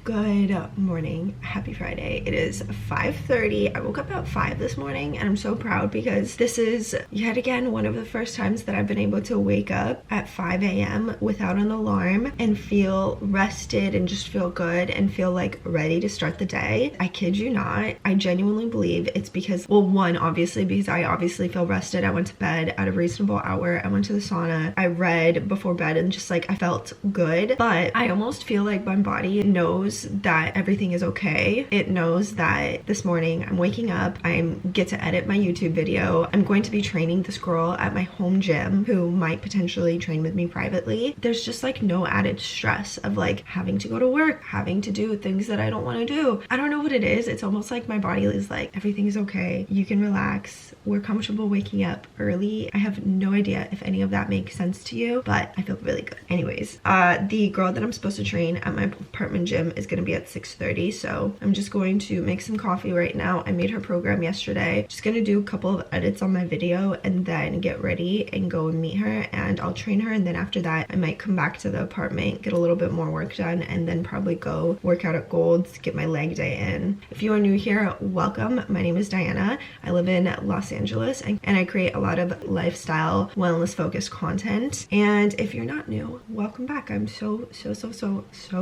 Good morning, happy Friday. It is 5:30. I woke up at 5 this morning and I'm so proud because this is yet again one of the first times that I've been able to wake up at 5 a.m. without an alarm and feel rested and just feel good and feel like ready to start the day. I kid you not, I genuinely believe it's because, well, one, obviously because I obviously feel rested. I went to bed at a reasonable hour. I went to the sauna. I read before bed and just like I felt good, but I almost feel like my body knows that everything is okay. It knows that this morning I'm waking up, I get to edit my YouTube video. I'm going to be training this girl at my home gym who might potentially train with me privately. There's just like no added stress of like having to go to work, having to do things that I don't want to do. I don't know what it is. It's almost like my body is like, everything is okay. You can relax. We're comfortable waking up early. I have no idea if any of that makes sense to you, but I feel really good. Anyways, the girl that I'm supposed to train at my apartment gym is going to be at 6:30, so I'm just going to make some coffee right now. I made her program yesterday. Just going to do a couple of edits on my video and then get ready and go and meet her, and I'll train her, and then after that I might come back to the apartment, get a little bit more work done, and then probably go work out at Gold's, get my leg day in. If you are new here, welcome. My name is Diana. I live in Los Angeles and I create a lot of lifestyle wellness focused content, and if you're not new, welcome back. I'm so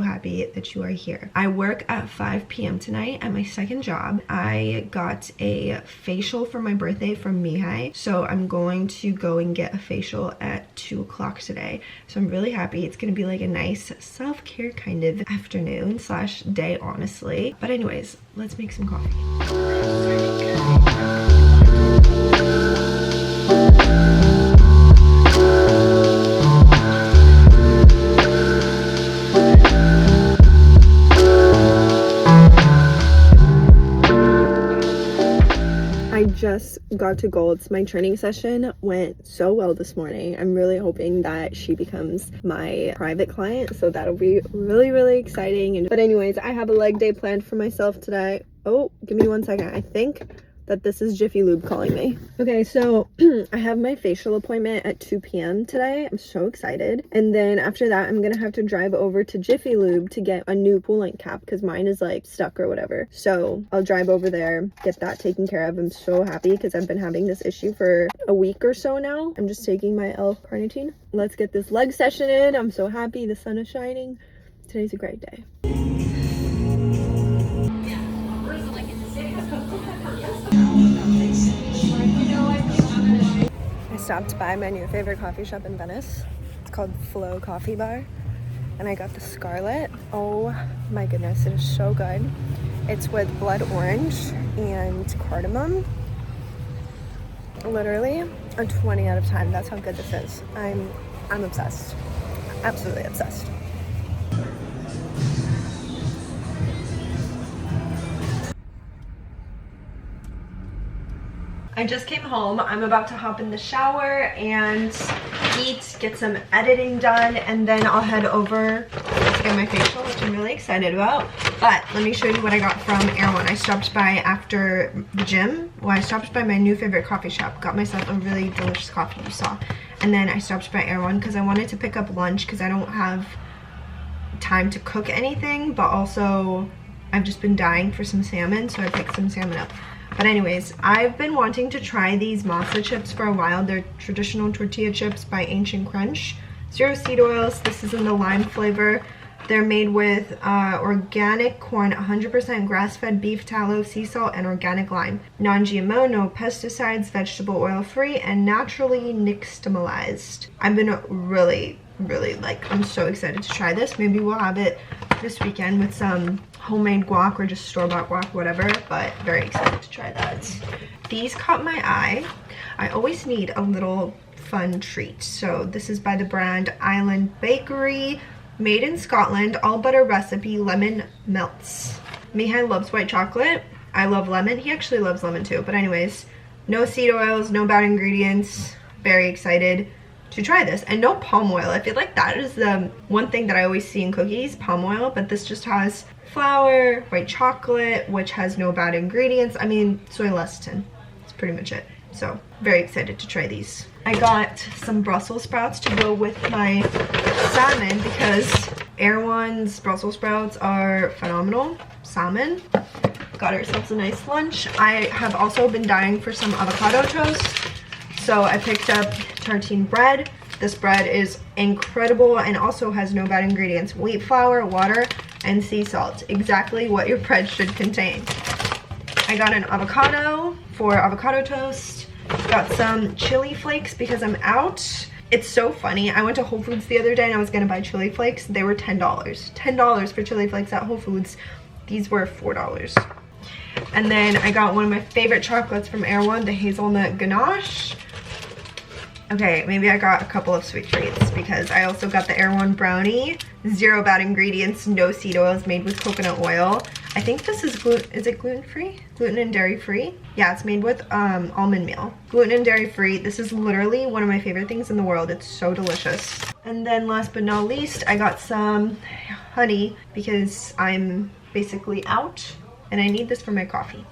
happy that you are here. I work at 5 p.m. tonight at my second job. I got a facial for my birthday from Mihai, so I'm going to go and get a facial at 2 o'clock today. So I'm really happy. It's gonna be like a nice self-care kind of afternoon slash day, honestly. But anyways, let's make some coffee. I just got to Gold's. My training session went so well this morning. I'm really hoping that she becomes my private client, so that'll be really exciting. But anyways, I have a leg day planned for myself today. Oh, give me 1 second. I think that this is Jiffy Lube calling me. Okay, so I have my facial appointment at 2 p.m. today. I'm so excited. And then after that, I'm gonna have to drive over to Jiffy Lube to get a new coolant cap because mine is like stuck or whatever. So I'll drive over there, get that taken care of. I'm so happy because I've been having this issue for a week or so now. I'm just taking my L-carnitine. Let's get this leg session in. I'm so happy. The sun is shining. Today's a great day. I stopped by my new favorite coffee shop in Venice. It's called Flow Coffee Bar, and I got the Scarlet. Oh my goodness, it is so good. It's with blood orange and cardamom. Literally a 20 out of 10. That's how good this is. I'm obsessed. Absolutely obsessed. I just came home. I'm about to hop in the shower and eat, get some editing done, and then I'll head over to get my facial, which I'm really excited about. But let me show you what I got from Erewhon. I stopped by after the gym. Well, I stopped by my new favorite coffee shop, got myself a really delicious coffee you saw. And then I stopped by Erewhon because I wanted to pick up lunch because I don't have time to cook anything, but also I've just been dying for some salmon, so I picked some salmon up. But anyways, I've been wanting to try these masa chips for a while. They're traditional tortilla chips by Ancient Crunch. 0 seed oils. This is in the lime flavor. They're made with organic corn, 100% grass-fed beef tallow, sea salt, and organic lime. Non-GMO, no pesticides, vegetable oil free, and naturally nixtamalized. I've been really like, I'm so excited to try this. Maybe we'll have it this weekend with some homemade guac or just store-bought guac, whatever, but very excited to try that. These caught my eye. I always need a little fun treat. So this is by the brand Island Bakery, made in Scotland, all butter recipe, lemon melts. Mihai loves white chocolate. I love lemon. He actually loves lemon too, but anyways, no seed oils, no bad ingredients. Very excited to try this. And no palm oil. I feel like that is the one thing that I always see in cookies, palm oil, but this just has flour, white chocolate, which has no bad ingredients. I mean, soy lecithin. That's pretty much it. So very excited to try these. I got some Brussels sprouts to go with my salmon because Erewhon's Brussels sprouts are phenomenal. Salmon. Got ourselves a nice lunch. I have also been dying for some avocado toast, so I picked up tartine bread. This bread is incredible and also has no bad ingredients: wheat flour, water, and sea salt. Exactly what your bread should contain. I got an avocado for avocado toast. Got some chili flakes because I'm out. It's so funny. I went to Whole Foods the other day and I was gonna buy chili flakes. They were $10. $10 for chili flakes at Whole Foods. These were $4. And then I got one of my favorite chocolates from Erewhon, the hazelnut ganache. Okay, maybe I got a couple of sweet treats because I also got the Erewhon brownie. Zero bad ingredients, no seed oils, made with coconut oil. I think this is gluten-free? Gluten and dairy-free? Yeah, it's made with almond meal. Gluten and dairy-free. This is literally one of my favorite things in the world. It's so delicious. And then last but not least, I got some honey because I'm basically out and I need this for my coffee.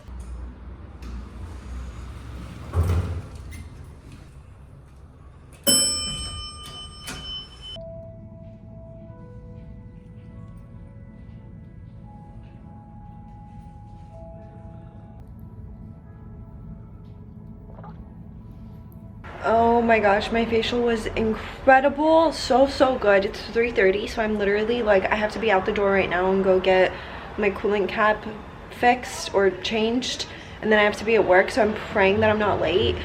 Oh my gosh, my facial was incredible. So good. It's 3:30, so I'm literally like, I have to be out the door right now and go get my coolant cap fixed or changed, and then I have to be at work, so I'm praying that I'm not late.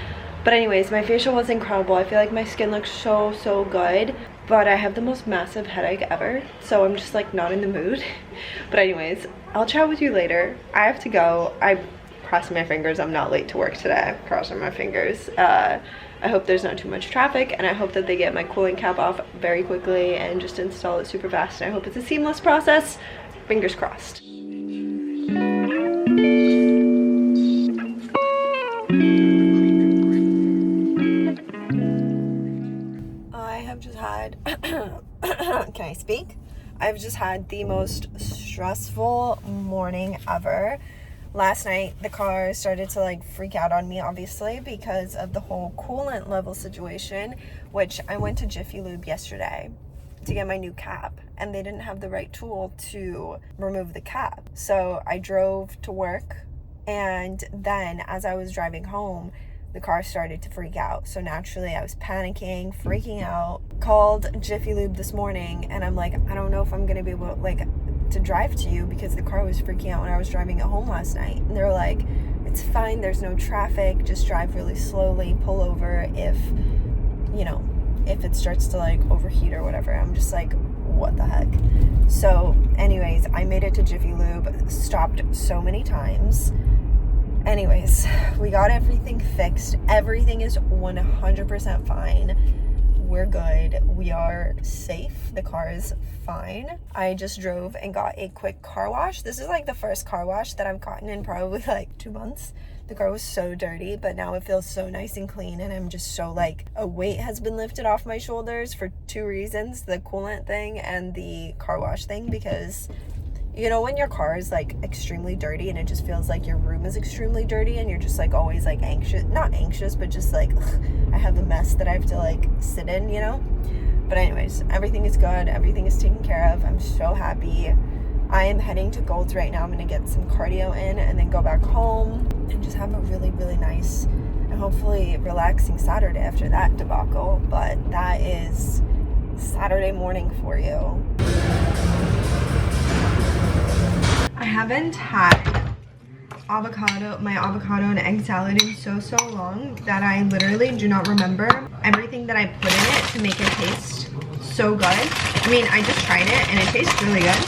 But anyways, my facial was incredible. I feel like my skin looks so good, but I have the most massive headache ever, so I'm just like not in the mood. But anyways, I'll chat with you later. I have to go. I'm crossing my fingers I'm not late to work today. Crossing my fingers. I hope there's not too much traffic, and I hope that they get my cooling cap off very quickly and just install it super fast, and I hope it's a seamless process. Fingers crossed. I have just had can I speak? I've just had the most stressful morning ever. Last night, the car started to like freak out on me, obviously, because of the whole coolant level situation, which I went to Jiffy Lube yesterday to get my new cap, and they didn't have the right tool to remove the cap. So I drove to work, and then as I was driving home, the car started to freak out. So naturally, I was panicking, freaking out, called Jiffy Lube this morning, and I'm like, I don't know if I'm gonna be able to drive to you because the car was freaking out when I was driving it home last night. And they were like, it's fine, there's no traffic, just drive really slowly, pull over if it starts to like overheat or whatever. I'm just like, what the heck? So anyways, I made it to Jiffy Lube, stopped so many times. Anyways, we got everything fixed. Everything is 100% fine. We're good. We are safe. The car is fine. I just drove and got a quick car wash. This is like the first car wash that I've gotten in probably like 2 months. The car was so dirty, but now it feels so nice and clean, and I'm just so like, a weight has been lifted off my shoulders for 2 reasons: the coolant thing and the car wash thing. Because you know, when your car is like extremely dirty and it just feels like your room is extremely dirty and you're just like always like anxious, not anxious, but just like, ugh, I have a mess that I have to like sit in, you know? But anyways, everything is good. Everything is taken care of. I'm so happy. I am heading to Gold's right now. I'm going to get some cardio in and then go back home and just have a really nice and hopefully relaxing Saturday after that debacle. But that is Saturday morning for you. I haven't had my avocado and egg salad in so long that I literally do not remember everything that I put in it to make it taste so good. I mean, I just tried it and it tastes really good.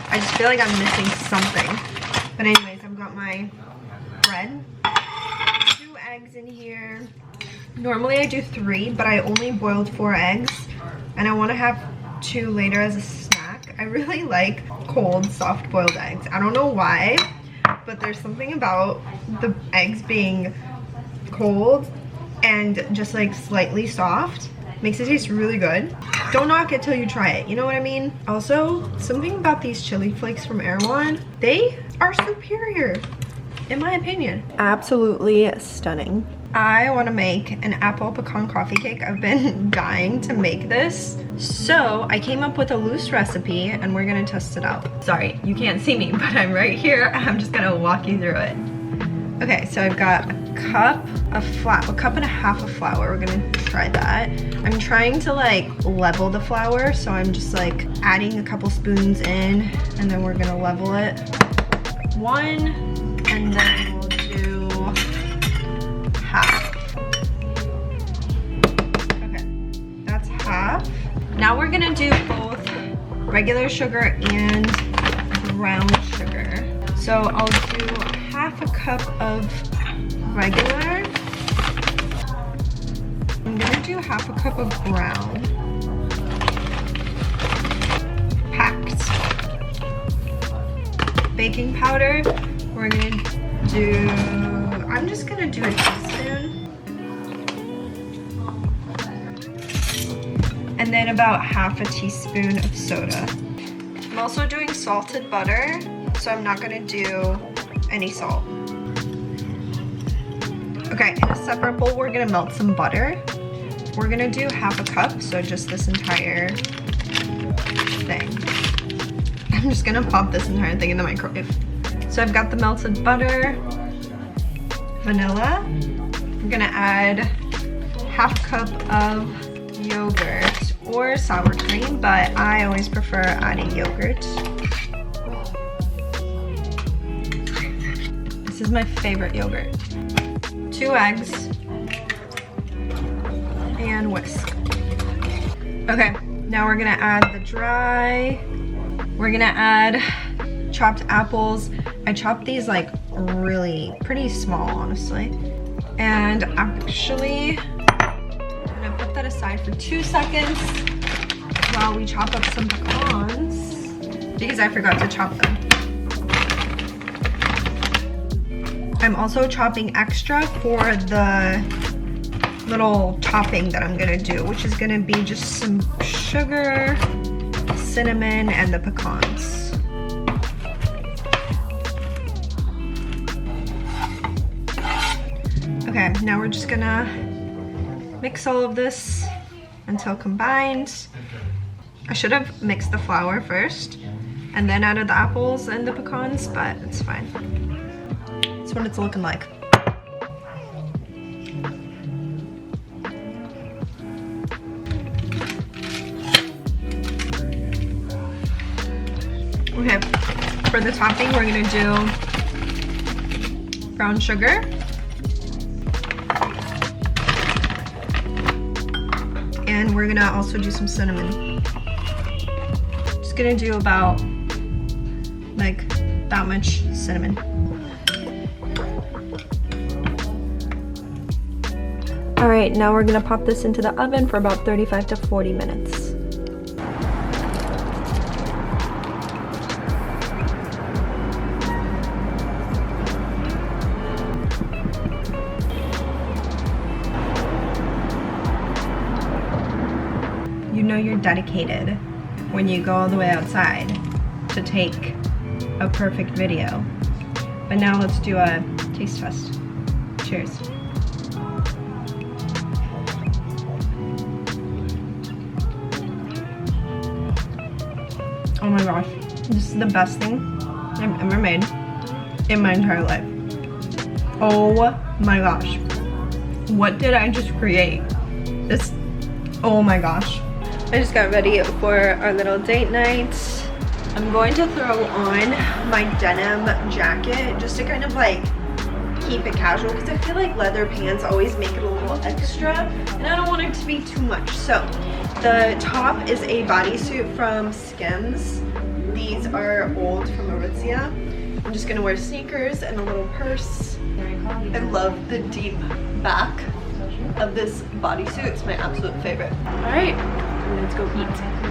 I just feel like I'm missing something. But anyways, I've got my bread, 2 eggs in here. Normally I do 3, but I only boiled 4 eggs, and I want to have 2 later as a snack. I really like cold, soft boiled eggs. I don't know why, but there's something about the eggs being cold and just like slightly soft makes it taste really good. Don't knock it till you try it, you know what I mean? Also, something about these chili flakes from Erewhon, they are superior in my opinion. Absolutely stunning. I want to make an apple pecan coffee cake. I've been dying to make this. So I came up with a loose recipe and we're gonna test it out. Sorry, you can't see me, but I'm right here. I'm just gonna walk you through it. Okay, so I've got a cup of flour, a cup and a half of flour. We're gonna try that. I'm trying to like level the flour, so I'm just like adding a couple spoons in and then we're gonna level it. One, and then we'll do half. Okay, that's half. Now we're gonna do both regular sugar and brown sugar. So I'll do half a cup of regular. I'm gonna do half a cup of brown. Packed. Baking powder, we're gonna do, I'm just gonna do a teaspoon. And then about half a teaspoon of soda. I'm also doing salted butter, so I'm not gonna do any salt. Okay, in a separate bowl, we're gonna melt some butter. We're gonna do half a cup, so just this entire thing. I'm just gonna pop this entire thing in the microwave. So I've got the melted butter, vanilla. I'm gonna add half a cup of yogurt or sour cream, but I always prefer adding yogurt. This is my favorite yogurt. 2 eggs and whisk. Okay, now we're gonna add the dry. We're gonna add chopped apples. I chopped these like really pretty small, honestly. And actually, I'm gonna put that aside for 2 seconds while we chop up some pecans because I forgot to chop them. I'm also chopping extra for the little topping that I'm gonna do, which is gonna be just some sugar, cinnamon, and the pecans. Okay, now we're just gonna mix all of this until combined. I should have mixed the flour first and then added the apples and the pecans, but it's fine. That's what it's looking like. Okay, for the topping, we're gonna do brown sugar. And we're gonna also do some cinnamon. Just gonna do about like that much cinnamon. All right, now we're gonna pop this into the oven for about 35 to 40 minutes. You know you're dedicated when you go all the way outside to take a perfect video. But now let's do a taste test. Cheers. Oh my gosh, this is the best thing I've ever made in my entire life. Oh my gosh, what did I just create? This, oh my gosh. I just got ready for our little date night. I'm going to throw on my denim jacket just to kind of like keep it casual because I feel like leather pants always make it a little extra and I don't want it to be too much. So the top is a bodysuit from Skims. These are old from Aritzia. I'm just gonna wear sneakers and a little purse. I love the deep back of this bodysuit. It's my absolute favorite. All right, let's go eat.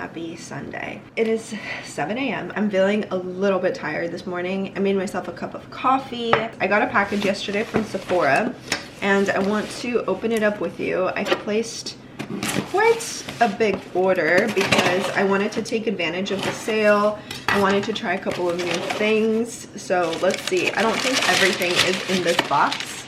happy Sunday. It is 7 a.m. I'm feeling a little bit tired this morning. I made myself a cup of coffee. I got a package yesterday from Sephora and I want to open it up with you. I placed quite a big order because I wanted to take advantage of the sale. I wanted to try a couple of new things. So let's see. I don't think everything is in this box.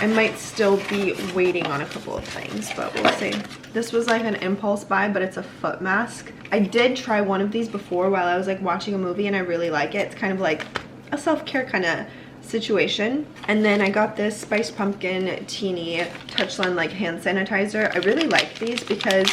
I might still be waiting on a couple of things, but we'll see. This was like an impulse buy, but it's a foot mask. I did try one of these before while I was like watching a movie and I really like it. It's kind of like a self-care kind of situation. And then I got this spiced pumpkin teeny Touchland like hand sanitizer. I really like these because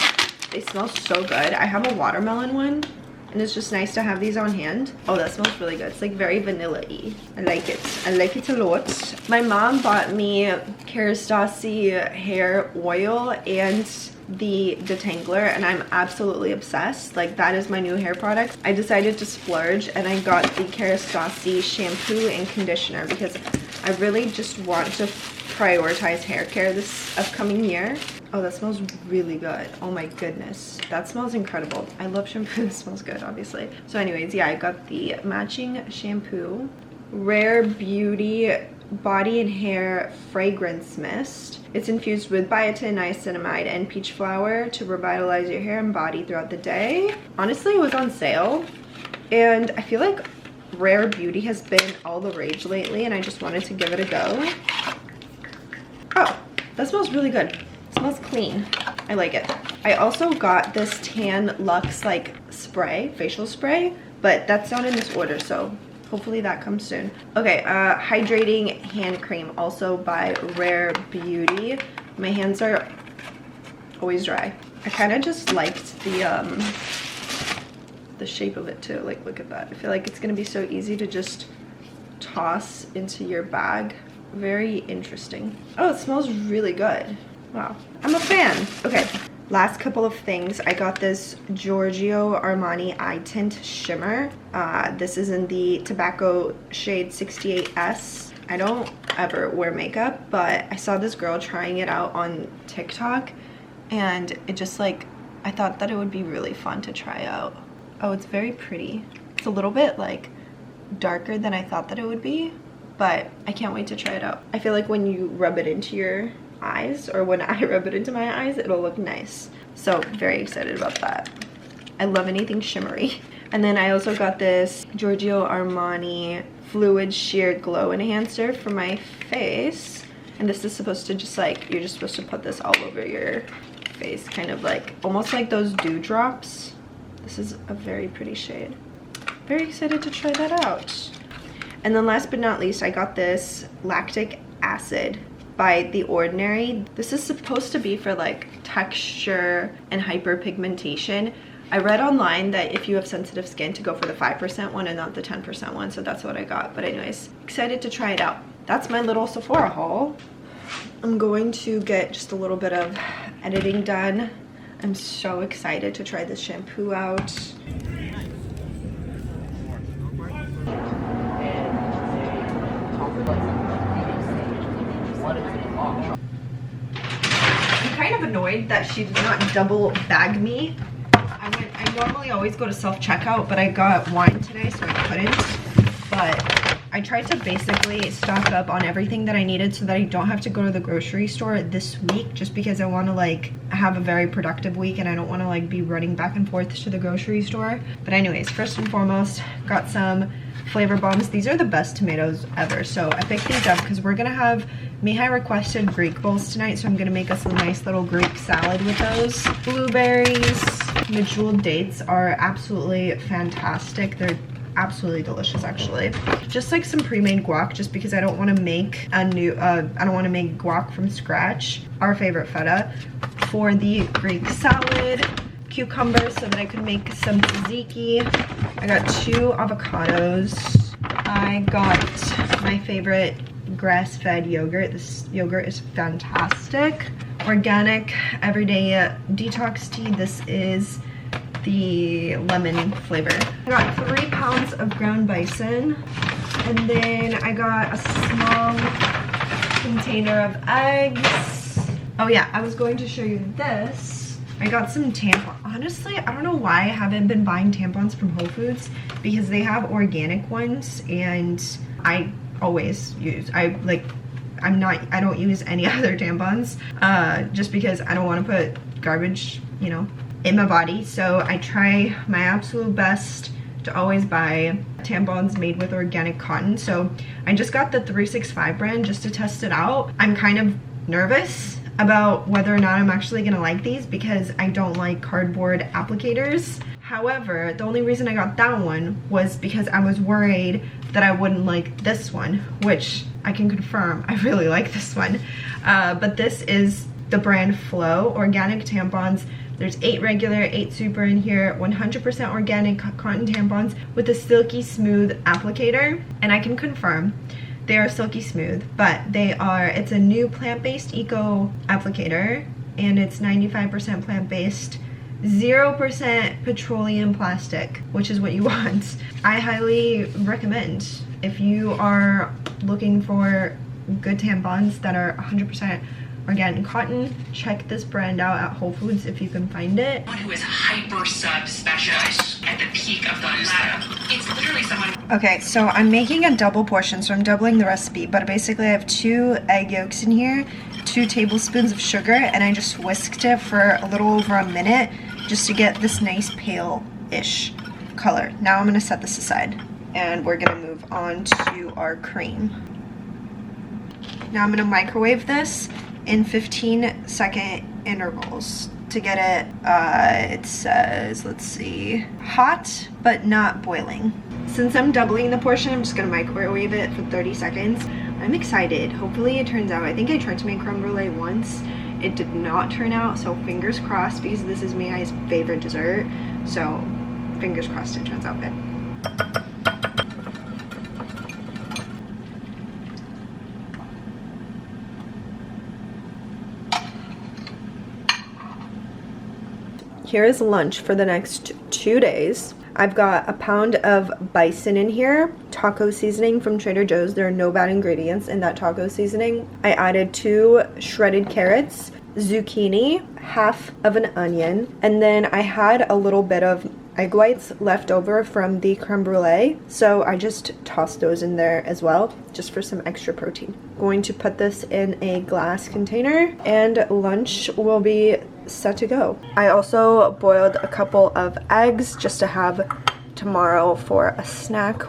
they smell so good. I have a watermelon one and it's just nice to have these on hand. Oh, that smells really good. It's like very vanilla-y. I like it. I like it a lot. My mom bought me Kerastase hair oil and the detangler and I'm absolutely obsessed. Like that is my new hair product. I decided to splurge and I got the Kerastase shampoo and conditioner because I really just want to prioritize hair care this upcoming year. Oh, that smells really good. Oh my goodness. That smells incredible. I love shampoo that smells good, obviously. So anyways, yeah, I got the matching shampoo. Rare Beauty Body and Hair Fragrance Mist. It's infused with biotin, niacinamide, and peach flower to revitalize your hair and body throughout the day. Honestly, it was on sale. And I feel like Rare Beauty has been all the rage lately and I just wanted to give it a go. Oh, that smells really good. It smells clean. I like it. I also got this Tan Luxe like spray, facial spray, but that's not in this order, so hopefully that comes soon. Okay, hydrating hand cream, also by Rare Beauty. My hands are always dry. I kind of just liked the shape of it too. Like, look at that. I feel like it's gonna be so easy to just toss into your bag. Very interesting. Oh, it smells really good. Wow, I'm a fan. Okay, last couple of things. I got this Giorgio Armani eye tint shimmer. This is in the tobacco shade 68S. I don't ever wear makeup, but I saw this girl trying it out on TikTok and it just like, I thought that it would be really fun to try out. Oh, it's very pretty. It's a little bit like darker than I thought that it would be, but I can't wait to try it out. I feel like when you rub it into your eyes, or when I rub it into my eyes, it'll look nice. So very excited about that. I love anything shimmery. And then I also got this Giorgio Armani Fluid Sheer Glow Enhancer for my face. And this is supposed to just like, you're just supposed to put this all over your face, kind of like, almost like those dewdrops. This is a very pretty shade. Very excited to try that out. And then last but not least, I got this lactic acid by The Ordinary. This is supposed to be for like texture and hyperpigmentation. I read online that if you have sensitive skin to go for the 5% one and not the 10% one, so that's what I got. But anyways, excited to try it out. That's my little Sephora haul. I'm going to get just a little bit of editing done. I'm so excited to try this shampoo out. I'm kind of annoyed that she did not double bag me. I normally always go to self-checkout, but I got wine today, so I couldn't. But I tried to basically stock up on everything that I needed so that I don't have to go to the grocery store this week, just because I want to like have a very productive week and I don't want to like be running back and forth to the grocery store. But anyways, first and foremost, got some flavor bombs. These are the best tomatoes ever, so I picked these up because we're gonna have Mihai requested Greek bowls tonight, so I'm gonna make us a nice little Greek salad with those. Blueberries, medjool dates are absolutely fantastic. They're absolutely delicious, actually. Just like some pre-made guac, just because I don't want to make a new I don't want to make guac from scratch. Our favorite feta. For the Greek salad, cucumbers so that I could make some tzatziki. I got 2 avocados. I got my favorite grass-fed yogurt. This yogurt is fantastic. Organic everyday detox tea. This is the lemon flavor. I got 3 pounds of ground bison, and then I got a small container of eggs. Oh yeah, I was going to show you this. I got some tampons. Honestly, I don't know why I haven't been buying tampons from Whole Foods, because they have organic ones and I always use, I don't use any other tampons just because I don't want to put garbage, you know, in my body. So I try my absolute best to always buy tampons made with organic cotton. So I just got the 365 brand just to test it out. I'm kind of nervous about whether or not I'm actually gonna like these because I don't like cardboard applicators. However, the only reason I got that one was because I was worried that I wouldn't like this one, which I can confirm I really like this one. But this is the brand Flow organic tampons. There's 8 regular, 8 super in here, 100% organic cotton tampons with a silky smooth applicator. And I can confirm they are silky smooth, but it's a new plant-based eco applicator, and it's 95% plant-based, 0% petroleum plastic, which is what you want. I highly recommend, if you are looking for good tampons that are 100% organic cotton, check this brand out at Whole Foods if you can find it. Someone who is hyper sub specialized at the peak of the ladder. It's literally someone. Okay, so I'm making a double portion, so I'm doubling the recipe, but basically I have 2 egg yolks in here, 2 tablespoons of sugar, and I just whisked it for a little over a minute just to get this nice pale-ish color. Now I'm gonna set this aside and we're gonna move on to our cream. Now I'm gonna microwave this in 15-second intervals to get it, it says, let's see, hot but not boiling. Since I'm doubling the portion, I'm just gonna microwave it for 30 seconds. I'm excited. Hopefully it turns out. I think I tried to make creme brulee once. It did not turn out, so fingers crossed, because this is Mihai's favorite dessert. So fingers crossed it turns out good. Here is lunch for the next 2 days. I've got a pound of bison in here, taco seasoning from Trader Joe's. There are no bad ingredients in that taco seasoning. I added 2 shredded carrots, zucchini, half of an onion, and then I had a little bit of egg whites left over from the creme brulee, so I just tossed those in there as well, just for some extra protein. Going to put this in a glass container, and lunch will be set to go. I also boiled a couple of eggs just to have tomorrow for a snack.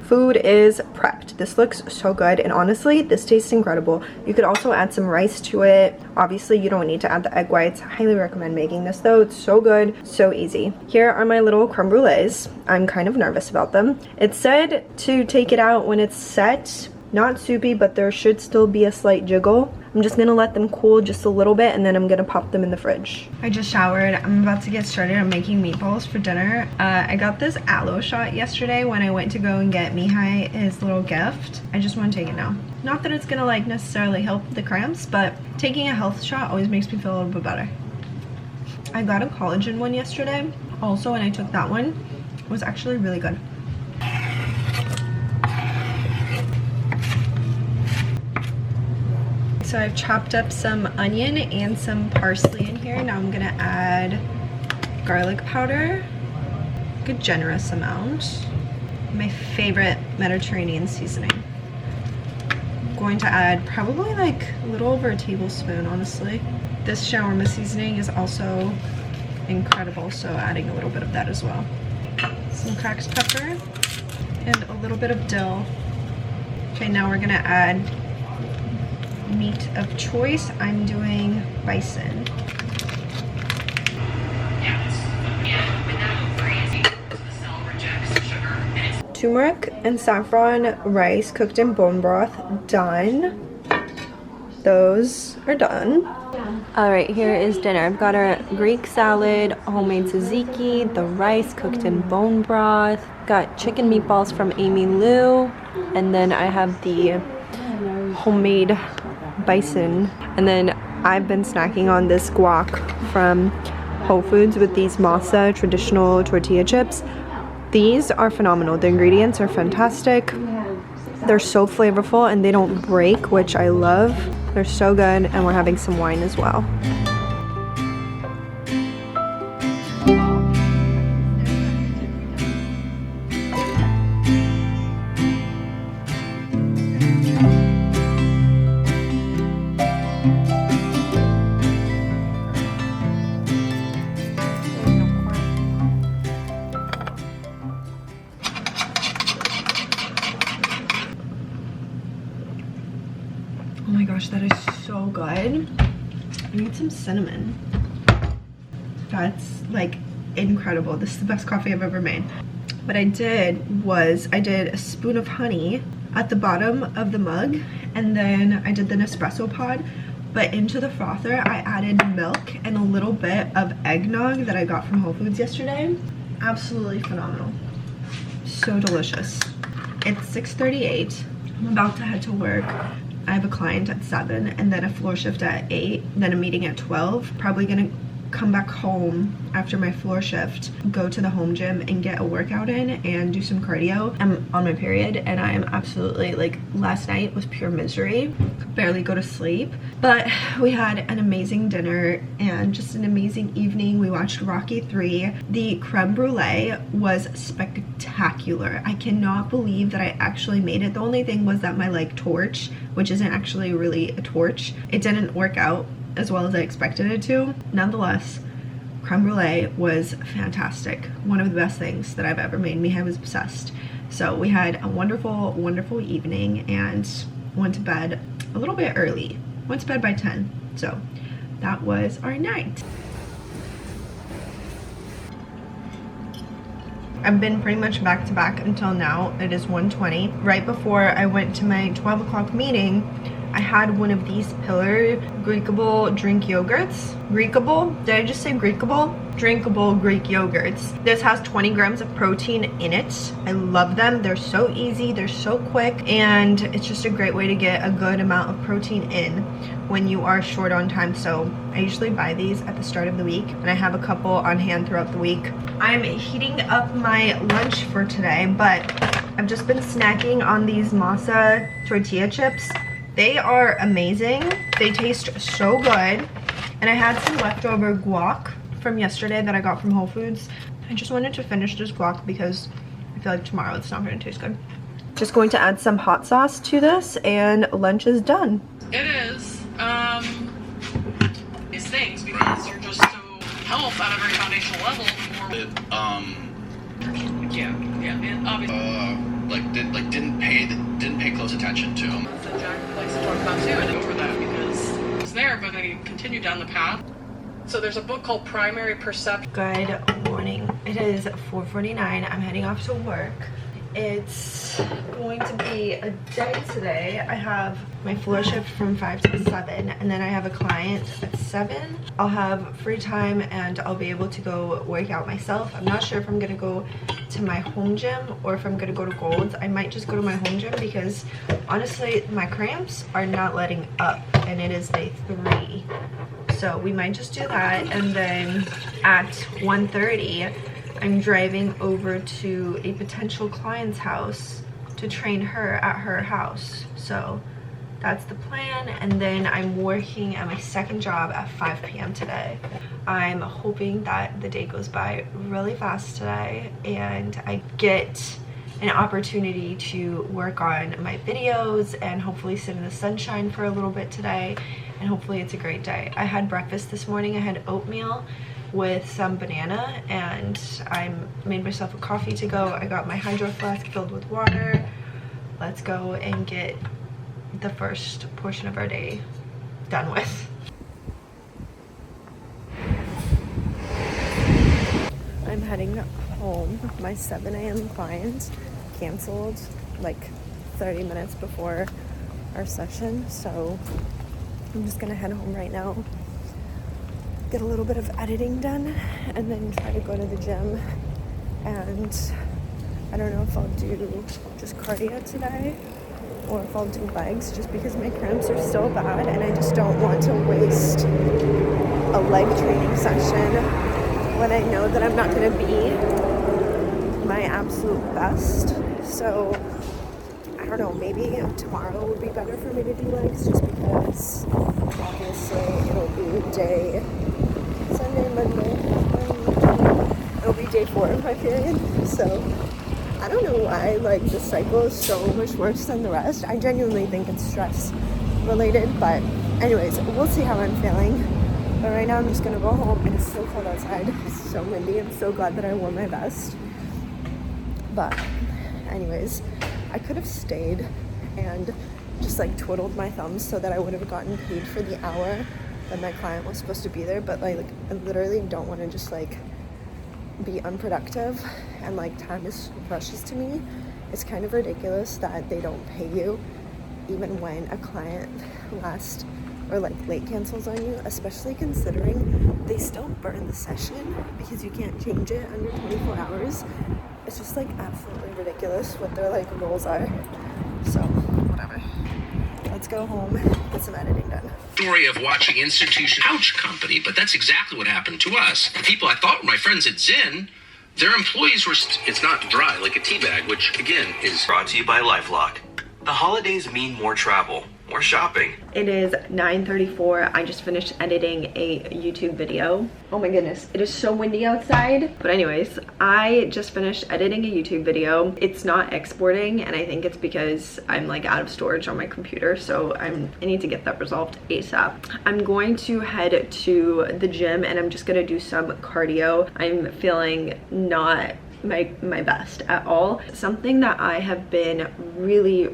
Food is prepped. This looks so good, and honestly, this tastes incredible. You could also add some rice to it. Obviously, you don't need to add the egg whites. I highly recommend making this though. It's so good, so easy. Here are my little creme brulees. I'm kind of nervous about them. It said to take it out when it's set. Not soupy, but there should still be a slight jiggle. I'm just gonna let them cool just a little bit, and then I'm gonna pop them in the fridge. I just showered. I'm about to get started on making meatballs for dinner. I got this aloe shot yesterday when I went to go and get Mihai his little gift. I just want to take it now. Not that it's gonna like necessarily help the cramps, but taking a health shot always makes me feel a little bit better. I got a collagen one yesterday also, and I took that one. It was actually really good. So I've chopped up some onion and some parsley in here. Now I'm gonna add garlic powder, a good generous amount. My favorite Mediterranean seasoning. I'm going to add probably like a little over a tablespoon, honestly. This shawarma seasoning is also incredible, so adding a little bit of that as well. Some cracked pepper and a little bit of dill. Okay, now we're gonna add meat of choice. I'm doing bison. Turmeric and saffron rice cooked in bone broth, done. Those are done. Alright, here is dinner. I've got our Greek salad, homemade tzatziki, the rice cooked in bone broth, got chicken meatballs from Amy Lou, and then I have the homemade bison, and then I've been snacking on this guac from Whole Foods with these masa traditional tortilla chips. These are phenomenal. The ingredients are fantastic. They're so flavorful and they don't break, which I love. They're so good, and we're having some wine as well. good. I need some cinnamon. That's like incredible. This is the best coffee I've ever made. What I did was I did a spoon of honey at the bottom of the mug, and then I did the Nespresso pod, but into the frother I added milk and a little bit of eggnog that I got from Whole Foods yesterday. Absolutely phenomenal. So delicious. It's 6:38. I'm about to head to work. I have a client at 7 and then a floor shift at 8, then a meeting at 12. Probably gonna come back home after my floor shift, go to the home gym and get a workout in and do some cardio. I'm on my period and I am absolutely, like, last night was pure misery. Could barely go to sleep, but we had an amazing dinner and just an amazing evening. We watched Rocky 3. The creme brulee was spectacular. I cannot believe that I actually made it. The only thing was that my like torch, which isn't actually really a torch, it didn't work out as well as I expected it to. Nonetheless, creme brulee was fantastic. One of the best things that I've ever made. I was obsessed. So we had a wonderful, wonderful evening and went to bed a little bit early. Went to bed by 10. So that was our night. I've been pretty much back to back until now. It is 1:20. Right before I went to my 12 o'clock meeting, I had one of these Pillar Greekable drink yogurts. Greekable? Did I just say Greekable? Drinkable Greek yogurts. This has 20 grams of protein in it. I love them. They're so easy, they're so quick, and it's just a great way to get a good amount of protein in when you are short on time. So I usually buy these at the start of the week, and I have a couple on hand throughout the week. I'm heating up my lunch for today, but I've just been snacking on these masa tortilla chips. They are amazing. They taste so good. And I had some leftover guac from yesterday that I got from Whole Foods. I just wanted to finish this guac because I feel like tomorrow it's not going to taste good. Just going to add some hot sauce to this and lunch is done. It is. These things, because you're just so health at a very foundational level. Yeah, and obviously. Didn't pay close attention to him. Jack likes to talk about too, and over that because it's there, but then he continued down the path. So there's a book called Primary Perception. Good morning. It is 4:49. I'm heading off to work. It's going to be a day today. I have my floor shift from 5 to 7, and then I have a client at 7. I'll have free time and I'll be able to go work out myself. I'm not sure if I'm gonna go to my home gym or if I'm gonna go to Gold's. I might just go to my home gym because honestly my cramps are not letting up and it is day 3. So we might just do that, and then at 1:30 I'm driving over to a potential client's house to train her at her house. So that's the plan, and then I'm working at my second job at 5 p.m. today. I'm hoping that the day goes by really fast today and I get an opportunity to work on my videos and hopefully sit in the sunshine for a little bit today, and hopefully it's a great day. I had breakfast this morning. I had oatmeal with some banana and I made myself a coffee to go. I got my hydro flask filled with water. Let's go and get the first portion of our day done with. I'm heading home. My 7 a.m. client canceled like 30 minutes before our session, so I'm just gonna head home right now, get a little bit of editing done, and then try to go to the gym. And I don't know if I'll do just cardio today or if I'll do legs, just because my cramps are so bad and I just don't want to waste a leg training session when I know that I'm not going to be my absolute best. So I don't know, maybe tomorrow would be better for me to do legs, just because obviously it'll be day Sunday, Monday, it'll be day 4 of my period. So I don't know why, like, the cycle is so much worse than the rest. I genuinely think it's stress related, but anyways, we'll see how I'm feeling. But right now I'm just gonna go home, and it's so cold outside. It's so windy. I'm so glad that I wore my vest. But anyways, I could have stayed and just like twiddled my thumbs so that I would have gotten paid for the hour that my client was supposed to be there. But like I literally don't want to just like be unproductive, and like time is precious to me. It's kind of ridiculous that they don't pay you even when a client last or like late cancels on you, especially considering they still burn the session because you can't change it under 24 hours. It's just like absolutely ridiculous what their like rules are. So whatever, let's go home, get some editing done. Story of watching institution ouch company, but that's exactly what happened to us. The people I thought were my friends at Zen, their employees were it's not dry like a tea bag, which again is Brought to you by LifeLock. The holidays mean more travel, more shopping. It is 9:34. I just finished editing a YouTube video. Oh my goodness, it is so windy outside. But anyways, I just finished editing a YouTube video. It's not exporting, and I think it's because I'm like out of storage on my computer, so I need to get that resolved ASAP. I'm going to head to the gym and I'm just gonna do some cardio. I'm feeling not my best at all. Something that I have been really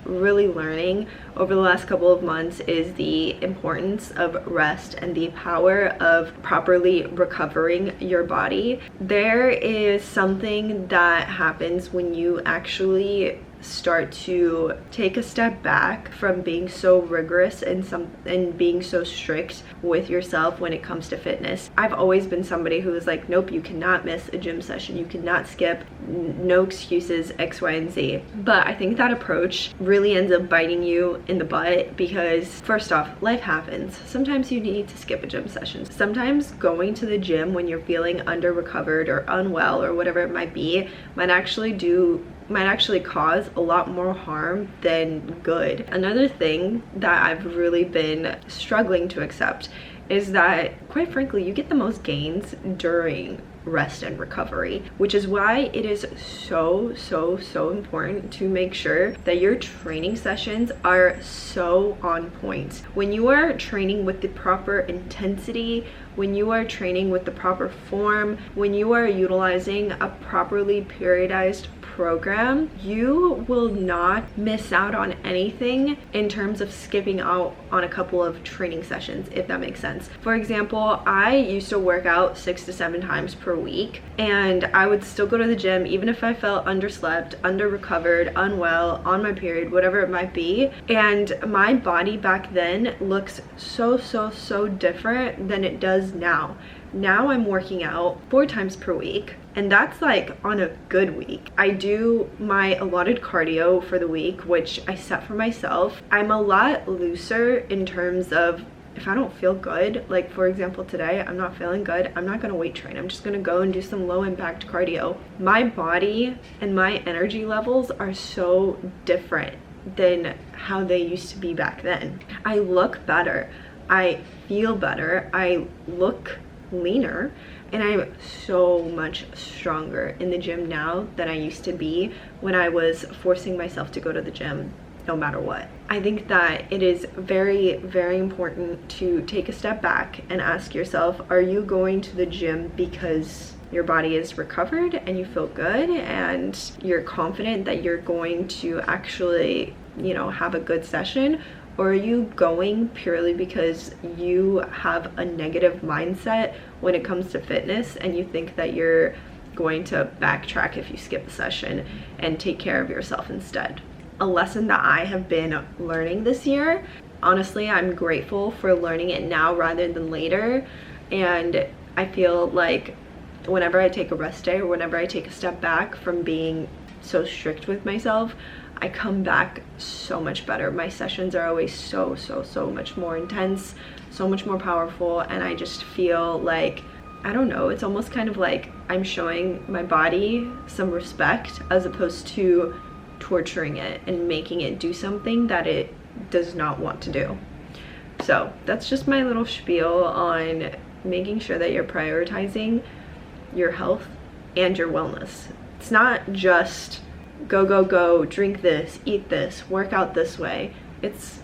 learning over the last couple of months is the importance of rest and the power of properly recovering your body. There is something that happens when you actually start to take a step back from being so rigorous and being so strict with yourself when it comes to fitness. I've always been somebody who is like, nope, you cannot miss a gym session, you cannot skip, no excuses, X, Y, and Z. But I think that approach really ends up biting you in the butt because first off, life happens. Sometimes you need to skip a gym session. Sometimes going to the gym when you're feeling under recovered or unwell or whatever it might be might actually cause a lot more harm than good. Another thing that I've really been struggling to accept is that, quite frankly, you get the most gains during rest and recovery, which is why it is so important to make sure that your training sessions are so on point. When you are training with the proper intensity, when you are training with the proper form, when you are utilizing a properly periodized program, you will not miss out on anything in terms of skipping out on a couple of training sessions, if that makes sense. For example, I used to work out 6 to 7 times per week, and I would still go to the gym even if I felt underslept, under recovered, unwell, on my period, whatever it might be. And my body back then looks so different than it does now. Now I'm working out 4 times per week, and that's like on a good week. I do my allotted cardio for the week, which I set for myself. I'm a lot looser in terms of if I don't feel good, like for example today, I'm not feeling good, I'm not gonna weight train. I'm just gonna go and do some low impact cardio. My body and my energy levels are so different than how they used to be back then. I look better, I feel better, I look leaner, and I'm so much stronger in the gym now than I used to be when I was forcing myself to go to the gym no matter what. I think that it is very important to take a step back and ask yourself, are you going to the gym because your body is recovered and you feel good and you're confident that you're going to actually, you know, have a good session? Or are you going purely because you have a negative mindset when it comes to fitness and you think that you're going to backtrack if you skip a session and take care of yourself instead? A lesson that I have been learning this year, honestly, I'm grateful for learning it now rather than later. And I feel like whenever I take a rest day or whenever I take a step back from being so strict with myself, I come back so much better. My sessions are always so much more intense, so much more powerful, and I just feel like, I don't know, it's almost kind of like I'm showing my body some respect as opposed to torturing it and making it do something that it does not want to do. So that's just my little spiel on making sure that you're prioritizing your health and your wellness. It's not just go, drink this, eat this, work out this way. It's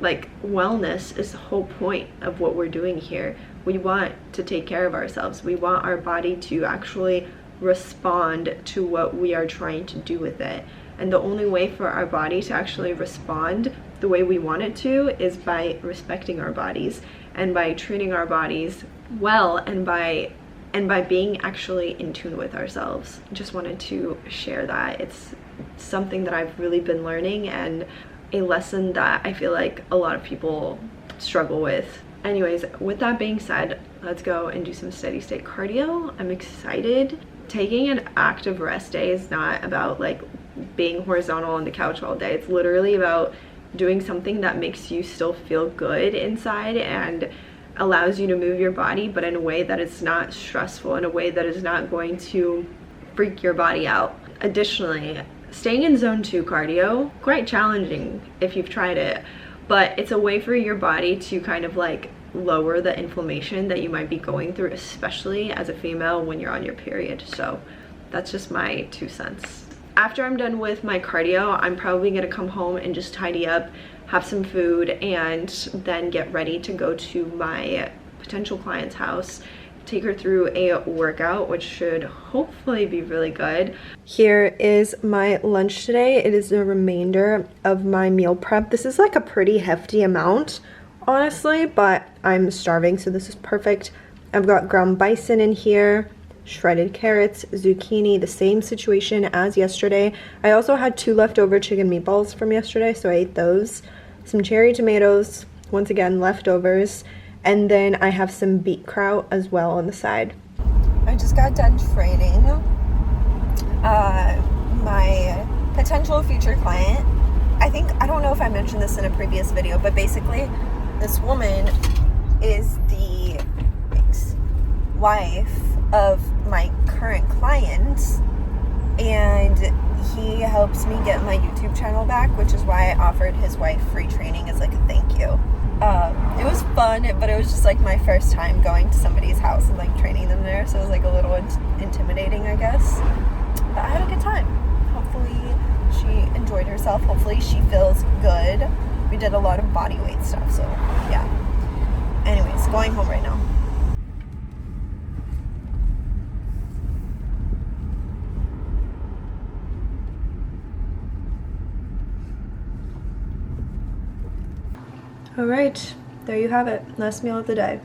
like wellness is the whole point of what we're doing here. We want to take care of ourselves. We want our body to actually respond to what we are trying to do with it. And the only way for our body to actually respond the way we want it to is by respecting our bodies and by treating our bodies well, and by being actually in tune with ourselves. Just wanted to share that. It's something that I've really been learning, and a lesson that I feel like a lot of people struggle with. Anyways, with that being said, let's go and do some steady state cardio. I'm excited. Taking an active rest day is not about like being horizontal on the couch all day. It's literally about doing something that makes you still feel good inside and allows you to move your body, but in a way that is not stressful, in a way that is not going to freak your body out. Additionally, staying in zone 2 cardio, quite challenging if you've tried it, but it's a way for your body to kind of like lower the inflammation that you might be going through, especially as a female when you're on your period. So that's just my 2 cents. After I'm done with my cardio, I'm probably gonna come home and just tidy up, have some food, and then get ready to go to my potential client's house, take her through a workout, which should hopefully be really good. Here is my lunch today. It is the remainder of my meal prep. This is like a pretty hefty amount, honestly, but I'm starving, so this is perfect. I've got ground bison in here, shredded carrots, zucchini, the same situation as yesterday. I also had 2 leftover chicken meatballs from yesterday, so I ate those. Some cherry tomatoes, once again leftovers, and then I have some beet kraut as well on the side. I just got done training my potential future client. I don't know if I mentioned this in a previous video, but basically this woman is the wife of my current client, and he helps me get my YouTube channel back, which is why I offered his wife free training as like a thank you. It was fun, but it was just like my first time going to somebody's house and like training them there, so it was like a little intimidating, I guess, but I had a good time. Hopefully she enjoyed herself. Hopefully she feels good. We did a lot of body weight stuff, so yeah. Anyways, going home right now. All right, there you have it. Last meal of the day.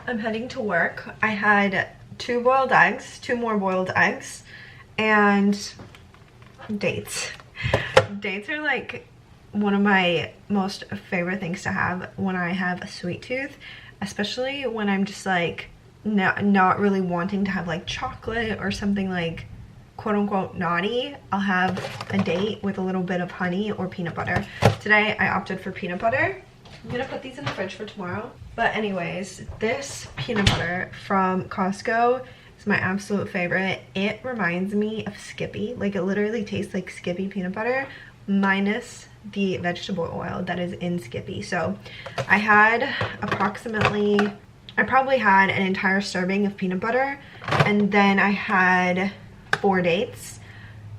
I'm heading to work. I had 2 boiled eggs, 2 more boiled eggs, and dates. Dates are like one of my most favorite things to have when I have a sweet tooth, especially when I'm just like not really wanting to have like chocolate or something like quote unquote naughty. I'll have a date with a little bit of honey or peanut butter. Today I opted for peanut butter. I'm gonna put these in the fridge for tomorrow. But anyways, this peanut butter from Costco is my absolute favorite. It reminds me of Skippy. Like, it literally tastes like Skippy peanut butter minus the vegetable oil that is in Skippy. So I had I probably had an entire serving of peanut butter, and then I had 4 dates,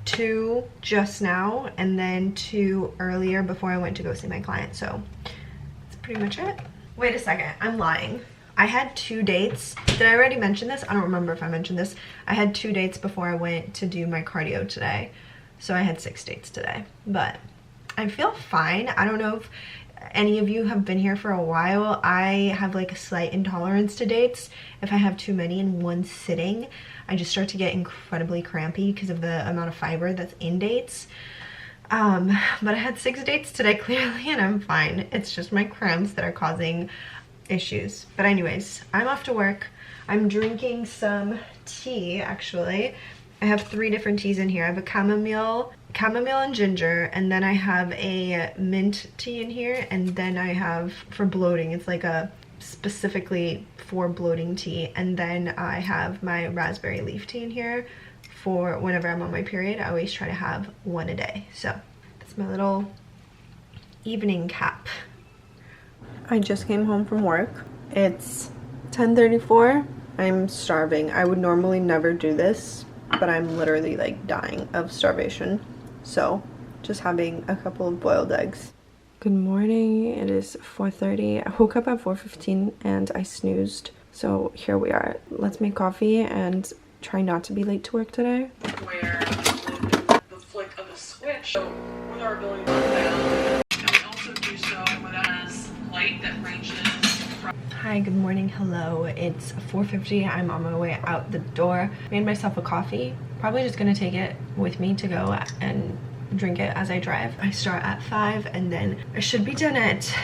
2 just now, and then 2 earlier before I went to go see my client. So that's pretty much it. Wait a second, I'm lying. I had 2 dates. Did I already mention this? I don't remember if I mentioned this. I had 2 dates before I went to do my cardio today. So I had 6 dates today, but I feel fine. I don't know if any of you have been here for a while. I have like a slight intolerance to dates. If I have too many in one sitting, I just start to get incredibly crampy because of the amount of fiber that's in dates. But I had 6 dates today clearly, and I'm fine. It's just my cramps that are causing issues. But anyways, I'm off to work. I'm drinking some tea, actually. I have 3 different teas in here. I have a chamomile and ginger, and then I have a mint tea in here, and then I have, for bloating, it's like a specifically for bloating tea, and then I have my raspberry leaf tea in here for whenever I'm on my period. I always try to have 1 a day. So that's my little evening cap. I just came home from work. It's 10:34. I'm starving. I would normally never do this, but I'm literally like dying of starvation. So just having a couple of boiled eggs. Good morning. It is 4:30. I woke up at 4:15 and I snoozed. So here we are. Let's make coffee and try not to be late to work today. Where the flick of the switch. So with our ability to run down, and we also do so with as light that ranges from... Hi, good morning, hello. It's 4:50. I'm on my way out the door. Made myself a coffee. Probably just gonna take it with me to go and drink it as I drive. I start at 5 and then I should be done at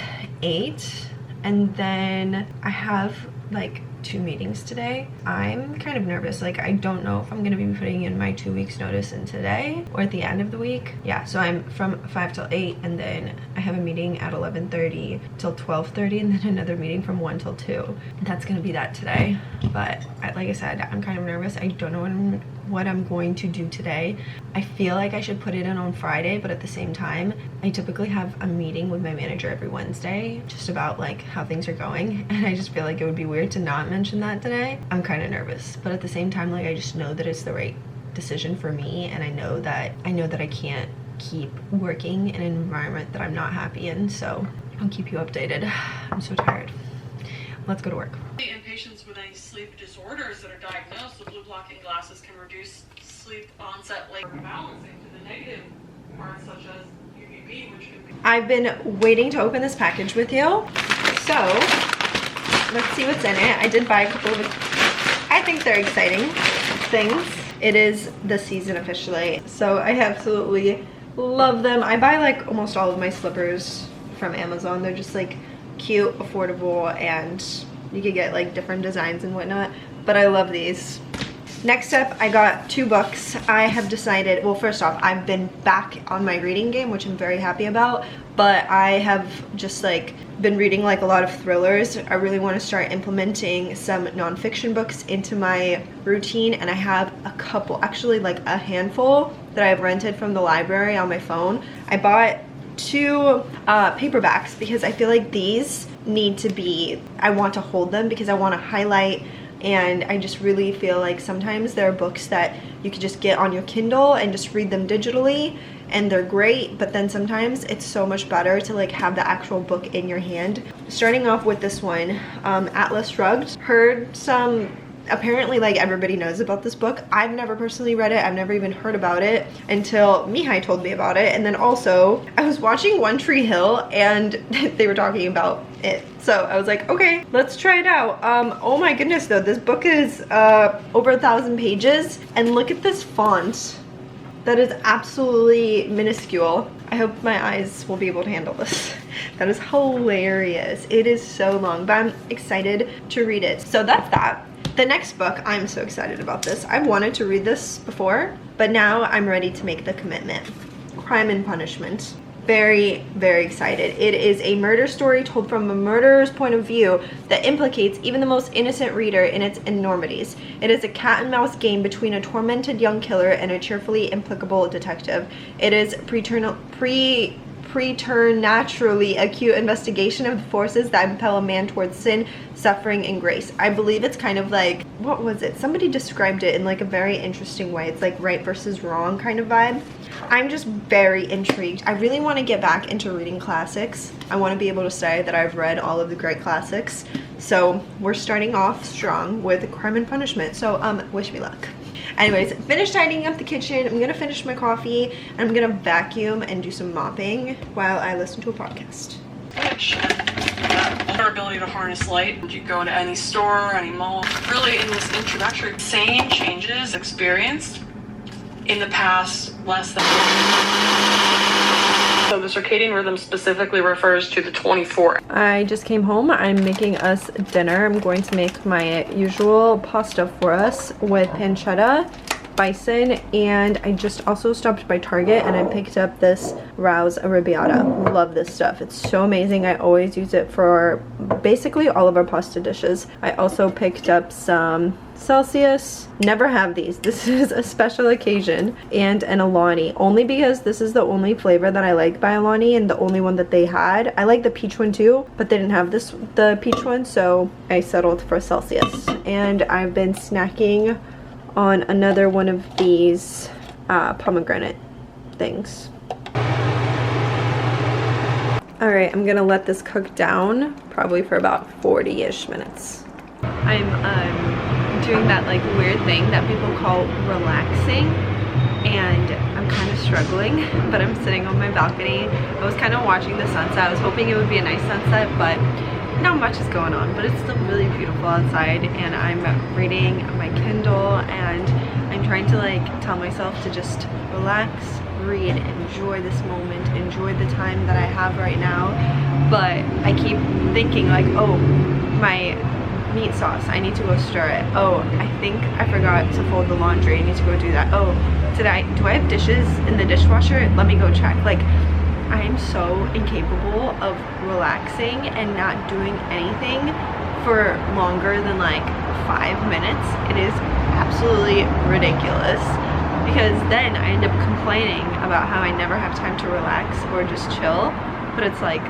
8. And then I have like 2 meetings today. I'm kind of nervous. Like, I don't know if I'm gonna be putting in my 2 weeks notice in today or at the end of the week. Yeah, so I'm from 5 till 8, and then I have a meeting at 11:30 till 12:30, and then another meeting from 1 till 2. That's gonna be that today. But like I said, I'm kind of nervous. I don't know what I'm going to do today. I feel like I should put it in on Friday, but at the same time, I typically have a meeting with my manager every Wednesday just about like how things are going, and I just feel like it would be weird to not mention that today. I'm kind of nervous, but at the same time, like, I just know that it's the right decision for me, and I know that I can't keep working in an environment that I'm not happy in, so I'll keep you updated. I'm so tired. Let's go to work. In patients with any sleep disorders that are diagnosed, the blue blocking glasses can reduce sleep onset late rebalancing to the negative parts such as UVB, which can be... I've been waiting to open this package with you, so let's see what's in it. I did buy a couple of, I think they're exciting things. It is the season officially, so I absolutely love them. I buy like almost all of my slippers from Amazon. They're just like cute, affordable, and you could get like different designs and whatnot, but I love these. Next up, I got 2 books. I have decided, well, first off, I've been back on my reading game, which I'm very happy about, but I have just like been reading like a lot of thrillers. I really want to start implementing some nonfiction books into my routine, and I have a couple, actually like a handful that I've rented from the library on my phone. I bought 2 paperbacks because I feel like these need to be, I want to hold them because I want to highlight, and I just really feel like sometimes there are books that you could just get on your Kindle and just read them digitally, and they're great, but then sometimes it's so much better to like have the actual book in your hand. Starting off with this one, Atlas Shrugged. Heard some, apparently like everybody knows about this book. I've never personally read it. I've never even heard about it until Mihai told me about it. And then also I was watching One Tree Hill and they were talking about it. So I was like, okay, let's try it out. Oh my goodness though, this book is over 1,000 pages, and look at this font. That is absolutely minuscule. I hope my eyes will be able to handle this. That is hilarious. It is so long, but I'm excited to read it. So that's that. The next book, I'm so excited about this. I've wanted to read this before, but now I'm ready to make the commitment. Crime and Punishment. Very, very excited. It is a murder story told from a murderer's point of view that implicates even the most innocent reader in its enormities. It is a cat and mouse game between a tormented young killer and a cheerfully implacable detective. It is preternaturally acute investigation of the forces that impel a man towards sin, suffering, and grace. I believe it's kind of like, what was it? Somebody described it in like a very interesting way. It's like right versus wrong kind of vibe. I'm just very intrigued. I really want to get back into reading classics. I want to be able to say that I've read all of the great classics. So we're starting off strong with Crime and Punishment. So wish me luck. Anyways, finished tidying up the kitchen. I'm gonna finish my coffee, and I'm gonna vacuum and do some mopping while I listen to a podcast. Which, our ability to harness light. You go into any store, any mall. Really, in this introductory, same changes experienced in the past less than. So the circadian rhythm specifically refers to the 24. I just came home. I'm making us dinner. I'm going to make my usual pasta for us with pancetta, bison, and I just also stopped by Target and I picked up this Rouse arrabbiata. Love this stuff. It's so amazing. I always use it for basically all of our pasta dishes. I also picked up some Celsius. Never have these. This is a special occasion, and an Alani, only because this is the only flavor that I like by Alani and the only one that they had. I like the peach one too, but they didn't have the peach one, so I settled for Celsius. And I've been snacking on another one of these pomegranate things. All right, I'm gonna let this cook down probably for about 40-ish minutes. I'm doing that like weird thing that people call relaxing, and I'm kind of struggling, but I'm sitting on my balcony. I was kind of watching the sunset. I was hoping it would be a nice sunset, but not much is going on, but it's still really beautiful outside, and I'm reading my Kindle, and I'm trying to like tell myself to just relax, read, enjoy this moment, enjoy the time that I have right now. But I keep thinking like, oh, my meat sauce, I need to go stir it. Oh, I think I forgot to fold the laundry, I need to go do that. Oh, do I have dishes in the dishwasher? Let me go check. Like, I am so incapable of relaxing and not doing anything for longer than like 5 minutes. It is absolutely ridiculous, because then I end up complaining about how I never have time to relax or just chill. But it's like,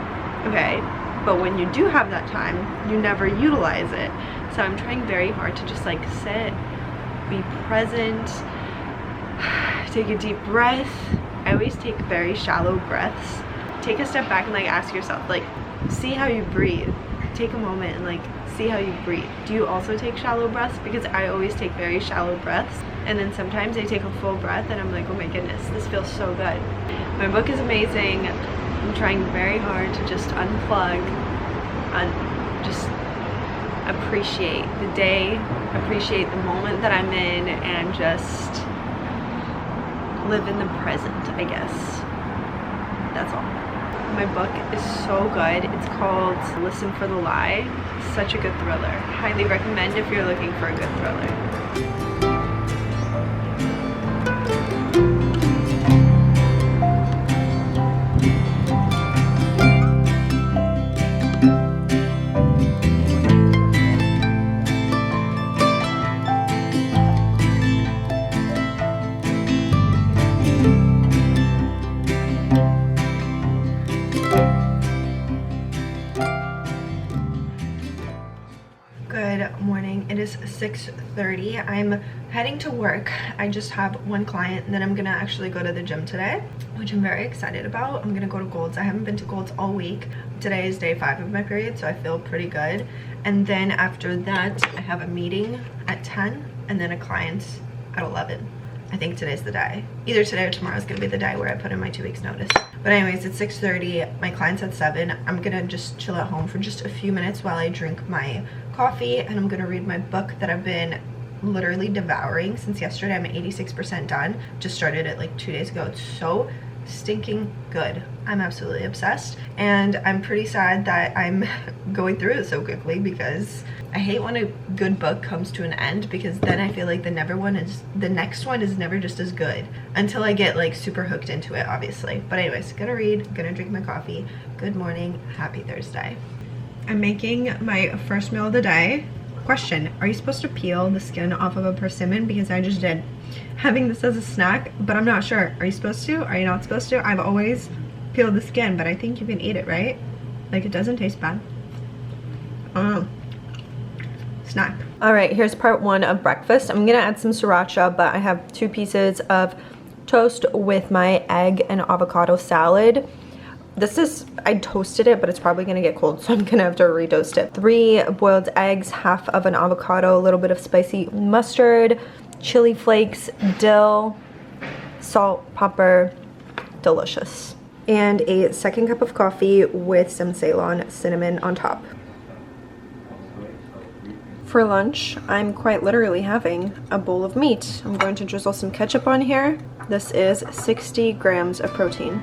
okay, but when you do have that time, you never utilize it. So I'm trying very hard to just like sit, be present, take a deep breath. I always take very shallow breaths. Take a step back and like ask yourself, like, see how you breathe. Take a moment and like see how you breathe. Do you also take shallow breaths? Because I always take very shallow breaths, and then sometimes I take a full breath and I'm like, oh my goodness, this feels so good. My book is amazing. I'm trying very hard to just unplug and just appreciate the day, appreciate the moment that I'm in, and just live in the present, I guess. That's all. My book is so good. It's called Listen for the Lie. Such a good thriller. Highly recommend if you're looking for a good thriller. Good morning. It is 6:30. I'm heading to work. I just have one client, and then I'm gonna actually go to the gym today, which I'm very excited about. I'm gonna go to Gold's. I haven't been to Gold's all week. Today is day 5 of my period, so I feel pretty good. And then after that, I have a meeting at 10 and then a client at 11. I think today's the day. Either today or tomorrow is gonna be the day where I put in my 2 weeks notice. But anyways, it's 6:30. My client's at 7. I'm gonna just chill at home for just a few minutes while I drink my coffee, and I'm gonna read my book that I've been literally devouring since yesterday. I'm 86% done. Just started it like 2 days ago. It's so stinking good. I'm absolutely obsessed, and I'm pretty sad that I'm going through it so quickly, because I hate when a good book comes to an end, because then I feel like the next one is never just as good until I get like super hooked into it, obviously. But anyways, gonna read, gonna drink my coffee. Good morning, happy Thursday. I'm making my first meal of the day. Question, are you supposed to peel the skin off of a persimmon? Because I just did. Having this as a snack, but I'm not sure. Are you supposed to? Are you not supposed to? I've always peeled the skin, but I think you can eat it, right? Like, it doesn't taste bad. I don't know. Snack. All right, here's part 1 of breakfast. I'm gonna add some sriracha, but I have 2 pieces of toast with my egg and avocado salad. I toasted it, but it's probably gonna get cold, so I'm gonna have to retoast it. 3 boiled eggs, half of an avocado, a little bit of spicy mustard, chili flakes, dill, salt, pepper, delicious. And a 2nd cup of coffee with some Ceylon cinnamon on top. For lunch, I'm quite literally having a bowl of meat. I'm going to drizzle some ketchup on here. This is 60 grams of protein.